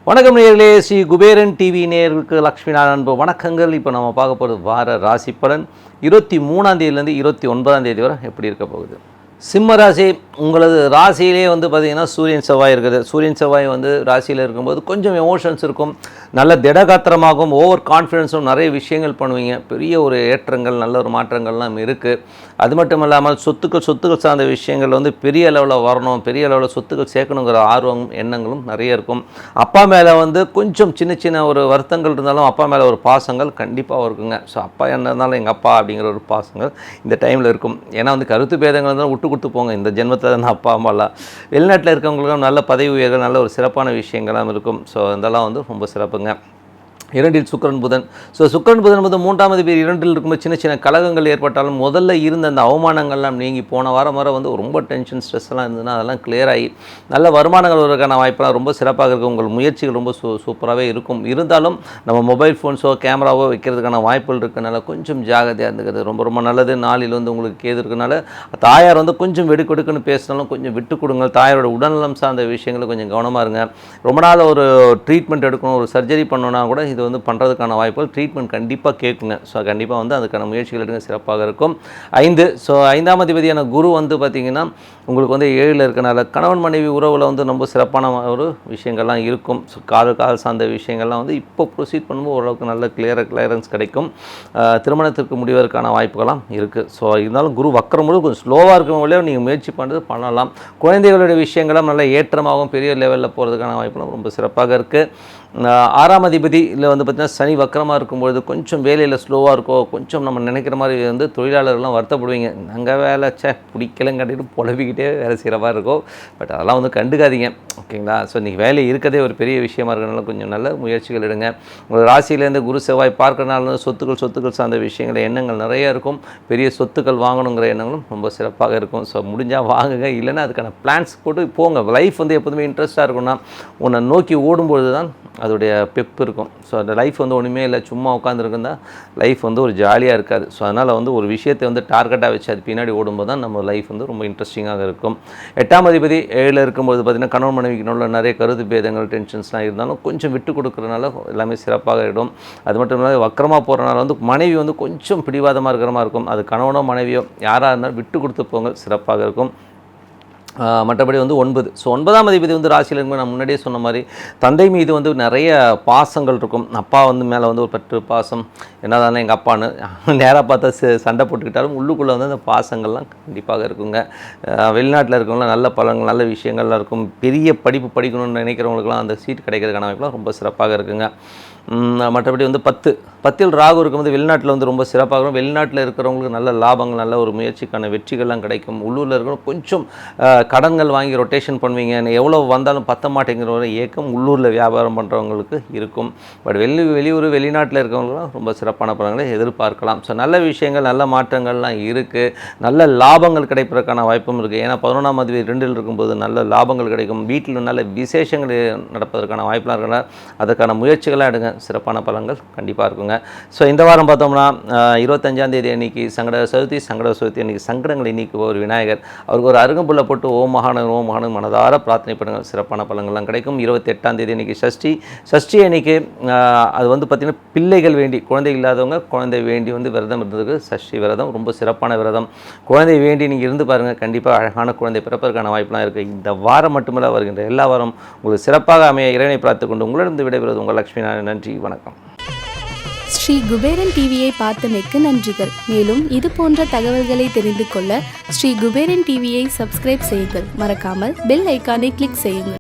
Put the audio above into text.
வணக்கம் நேயர்களே, ஸ்ரீ குபேரன் டிவி நேயர்களுக்கு லக்ஷ்மி நாராயண அன்பு வணக்கங்கள். இப்போ நம்ம பார்க்க போகிறது வார ராசி பலன் 23ஆம் தேதியிலேருந்து 29ஆம் தேதி வரை எப்படி இருக்க போகுது. சிம்ம ராசி, உங்களது ராசியிலே வந்து பார்த்திங்கன்னா சூரியன் செவ்வாய் இருக்குது. சூரியன் செவ்வாய் வந்து ராசியில் இருக்கும்போது கொஞ்சம் எமோஷன்ஸ் இருக்கும், நல்ல திடகாத்திரமாகவும் ஓவர் கான்ஃபிடென்ஸும் நிறைய விஷயங்கள் பண்ணுவீங்க. பெரிய ஒரு ஏற்றங்கள் நல்ல ஒரு மாற்றங்கள்லாம் இருக்குது. அது மட்டும் இல்லாமல் சொத்துக்கள் சார்ந்த விஷயங்கள் வந்து பெரிய லெவலில் வரணும், பெரிய லெவலில் சொத்துக்கள் சேர்க்கணுங்கிற ஆர்வம் எண்ணங்களும் நிறைய இருக்கும். அப்பா மேலே வந்து கொஞ்சம் சின்ன ஒரு வருத்தங்கள் இருந்தாலும் அப்பா மேலே ஒரு பாசங்கள் கண்டிப்பாக இருக்குங்க. ஸோ அப்பா என்ன இருந்தாலும் எங்கள் அப்பா அப்படிங்கிற ஒரு பாசங்கள் இந்த டைமில் இருக்கும். ஏன்னா வந்து கருத்து பேதங்கள் இருந்தாலும் விட்டு கொடுத்து போங்க. இந்த ஜென்மத்தில் தான் அப்பா அம்மாலாம். வெளிநாட்டில் இருக்கவங்களுக்கும் நல்ல பதவி உயர்கள் நல்ல ஒரு சிறப்பான விஷயங்கள்லாம் இருக்கும். ஸோ இதெல்லாம் வந்து ரொம்ப சிறப்புங்க. 2 சுக்கிரன் புதன். ஸோ சுக்கிரன் புதன் வந்து 3ஆம் தேதி 2 இருக்கும்போது சின்ன கலகங்கள் ஏற்பட்டாலும் முதல்ல இருந்த அந்த அவமானங்கள்லாம் நீங்கி போன வாரம் வர வந்து ரொம்ப டென்ஷன் ஸ்ட்ரெஸ்லாம் இருந்ததுன்னா அதெல்லாம் கிளியர் ஆகி நல்ல வருமானங்கள் வருவதற்கான வாய்ப்பெல்லாம் ரொம்ப சிறப்பாக இருக்கும். உங்கள் முயற்சிகள் ரொம்ப சூப்பராகவே இருக்கும். இருந்தாலும் நம்ம மொபைல் ஃபோன்ஸோ கேமராவோ வைக்கிறதுக்கான வாய்ப்புகள் இருக்கனால கொஞ்சம் ஜாகிரதையாக இருந்துக்கிறது ரொம்ப நல்லது. நாளில் வந்து உங்களுக்கு கேது இருக்கனால தாயார் வந்து கொஞ்சம் வெடுக்கெடுக்குன்னு பேசினாலும் கொஞ்சம் விட்டு கொடுங்க. தாயாரோட உடல்நலம் சார்ந்த விஷயங்களை கொஞ்சம் கவனமாக இருங்க. ரொம்ப நாள் ஒரு ட்ரீட்மெண்ட் எடுக்கணும், ஒரு சர்ஜரி பண்ணணுன்னா கூட இது வந்து பண்ணுறதுக்கான வாய்ப்புகள் ட்ரீட்மெண்ட் கண்டிப்பாக கேட்குங்க. ஸோ கண்டிப்பாக வந்து அதுக்கான முயற்சிகள் எடுங்க, சிறப்பாக இருக்கும். 5 ஸோ 5ஆம் அதிபதியான குரு வந்து பார்த்திங்கன்னா உங்களுக்கு வந்து 7ல் இருக்கனால கணவன் மனைவி உறவில் வந்து ரொம்ப சிறப்பான ஒரு விஷயங்கள்லாம் இருக்கும். ஸோ கால் சார்ந்த விஷயங்கள்லாம் வந்து இப்போ ப்ரொசீட் பண்ணும்போது ஓரளவுக்கு நல்ல கிளியரன்ஸ் கிடைக்கும். திருமணத்திற்கு முடிவதற்கான வாய்ப்புகள்லாம் இருக்குது. ஸோ இருந்தாலும் குரு வக்கரம்போது கொஞ்சம் ஸ்லோவாக இருக்கும் வழியாக நீங்கள் முயற்சி பண்ணுறது பண்ணலாம். குழந்தைகளுடைய விஷயங்கள்லாம் நல்ல ஏற்றமாகவும் பெரிய லெவலில் போகிறதுக்கான வாய்ப்புகளும் ரொம்ப சிறப்பாக இருக்குது. 6ஆம் அதிபதி இல்லை வந்து பார்த்திங்கன்னா சனி வக்கரமாக இருக்கும்பொழுது கொஞ்சம் வேலையில் ஸ்லோவாக இருக்கும். கொஞ்சம் நம்ம நினைக்கிற மாதிரி வந்து தொழிலாளர்கள்லாம் வருத்தப்படுவீங்க. நாங்கள் வேலை பிடிக்கலன்னு கட்டிட்டு புலம்பிக்கிட்டே வேலை செய்கிற மாதிரி இருக்கும். பட் அதெல்லாம் வந்து கண்டுக்காதீங்க, ஓகேங்களா. ஸோ இன்றைக்கி வேலை இருக்கதே ஒரு பெரிய விஷயமா இருக்கிறனால கொஞ்சம் நல்ல முயற்சிகள் எடுங்க. உங்கள் ராசியிலேருந்து குரு செவ்வாய் பார்க்கறனால சொத்துக்கள் சார்ந்த விஷயங்கள் எண்ணங்கள் நிறைய இருக்கும். பெரிய சொத்துக்கள் வாங்கணுங்கிற எண்ணங்களும் ரொம்ப சிறப்பாக இருக்கும். ஸோ முடிஞ்சால் வாங்குங்க, இல்லைன்னா அதுக்கான பிளான்ஸ் போட்டு போங்க. லைஃப் வந்து எப்போதுமே இன்ட்ரெஸ்ட்டாக இருக்கும்னா உன்னை நோக்கி ஓடும்பொழுது தான் அதோடைய பெப்பு இருக்கும். ஸோ அந்த லைஃப் வந்து ஒன்றுமே இல்லை, சும்மா உட்காந்துருக்குன்னா லைஃப் வந்து ஒரு ஜாலியாக இருக்காது. ஸோ அதனால் வந்து ஒரு விஷயத்தை வந்து டார்கெட்டாக வச்சு அது பின்னாடி ஓடும்போது தான் நம்ம லைஃப் வந்து ரொம்ப இன்ட்ரெஸ்டிங்காக இருக்கும். 8ஆம் அதிபதி 7ல் இருக்கும்போது பார்த்திங்கன்னா கணவன் மனைவிக்கு உள்ள நிறைய கருத்து பேதங்கள் டென்ஷன்ஸ்லாம் இருந்தாலும் கொஞ்சம் விட்டு கொடுக்குறதுனால எல்லாமே சிறப்பாக இருக்கும். அது மட்டும் இல்லாமல் வக்கரமாக போகிறனால வந்து மனைவி வந்து கொஞ்சம் பிடிவாதமாக இருக்கிற மாதிரி இருக்கும். அது கணவனோ மனைவியோ யாராக இருந்தாலும் விட்டு கொடுத்து போங்க, சிறப்பாக இருக்கும். மற்றபடி வந்து 9 ஸோ 9ஆம் அதிபதி வந்து ராசியில் இருக்கும்போது நான் முன்னாடியே சொன்ன மாதிரி தந்தை மீது வந்து நிறைய பாசங்கள் இருக்கும். அப்பா வந்து மேலே வந்து ஒரு பற்று பாசம், என்ன தானே எங்கள் அப்பான்னு நேராக பார்த்தா சண்டை போட்டுக்கிட்டாலும் உள்ளுக்குள்ளே வந்து அந்த பாசங்கள்லாம் கண்டிப்பாக இருக்குங்க. வெளிநாட்டில் இருக்கவங்களாம் நல்ல பலன்கள் நல்ல விஷயங்கள்லாம் இருக்கும். பெரிய படிப்பு படிக்கணும்னு நினைக்கிறவங்களுக்குலாம் அந்த சீட் கிடைக்கிறதுக்கான வாய்ப்புலாம் ரொம்ப சிறப்பாக இருக்குங்க. மற்றபடி வந்து 10ல் ராகு இருக்கும்போது வெளிநாட்டில் வந்து ரொம்ப சிறப்பாக இருக்கும். வெளிநாட்டில் இருக்கிறவங்களுக்கு நல்ல லாபங்கள் நல்ல ஒரு முயற்சிக்கான வெற்றிகள்லாம் கிடைக்கும். உள்ளூரில் இருக்கிறவங்க கொஞ்சம் கடன்கள் வாங்கி ரொட்டேஷன் பண்ணுவீங்க. எவ்வளோ வந்தாலும் பத்த மாட்டேங்கிற ஒரு ஏக்கம் உள்ளூரில் வியாபாரம் பண்ணுறவங்களுக்கு இருக்கும். பட் வெளியூர் வெளிநாட்டில் இருக்கிறவங்களும் ரொம்ப சிறப்பான பலன்களை எதிர்பார்க்கலாம். ஸோ நல்ல விஷயங்கள் நல்ல மாற்றங்கள்லாம் இருக்குது. நல்ல லாபங்கள் கிடைப்பதற்கான வாய்ப்பும் இருக்குது. ஏன்னா 11ஆம் அதிபதி 2ல் இருக்கும்போது நல்ல லாபங்கள் கிடைக்கும். வீட்டில் நல்ல விசேஷங்கள் நடப்பதற்கான வாய்ப்பெலாம் இருக்கிறனால அதற்கான முயற்சிகளாக எடுங்க, சிறப்பான பலன்கள் கண்டிப்பாக இருக்குங்க. ஸோ இந்த வாரம் பார்த்தோம்னா 25ஆம் தேதி அன்றைக்கி சங்கட சதுர்த்தி அன்றைக்கி சங்கடங்கள் இன்னைக்கு ஒரு விநாயகர் அவருக்கு ஒரு அருகம்புல்லை போட்டு ஓம் மகானு மனதார பிரார்த்தனை பண்ணுங்கள், சிறப்பான பலன்கள்லாம் கிடைக்கும். 28ஆம் தேதி அன்றைக்கி சஷ்டி அன்றைக்கி அது வந்து பார்த்திங்கன்னா பிள்ளைகள் வேண்டி குழந்தை இல்லாதவங்க குழந்தை வேண்டி வந்து விரதம் இருந்ததுக்கு சஷ்டி விரதம் ரொம்ப சிறப்பான விரதம். குழந்தை வேண்டி நீங்கள் இருந்து பாருங்கள், கண்டிப்பாக அழகான குழந்தை பிறப்பதற்கான வாய்ப்பெலாம் இருக்குது. இந்த வாரம் மட்டுமல்ல வருகின்ற எல்லா வாரம் உங்களுக்கு சிறப்பாக அமைய இறைவனை பார்த்து கொண்டு உங்களிடம் விடைபெறுவது உங்கள் லக்ஷ்மி நாராயணன். நன்றி, வணக்கம். ஸ்ரீ குபேரன் டிவியை பார்த்தமைக்கு நன்றிகள். மேலும் இது போன்ற தகவல்களை தெரிந்து கொள்ள ஸ்ரீ குபேரன் டிவியை சப்ஸ்கிரைப் செய்யுங்கள். மறக்காமல் பெல் ஐக்கானை கிளிக் செய்யுங்கள்.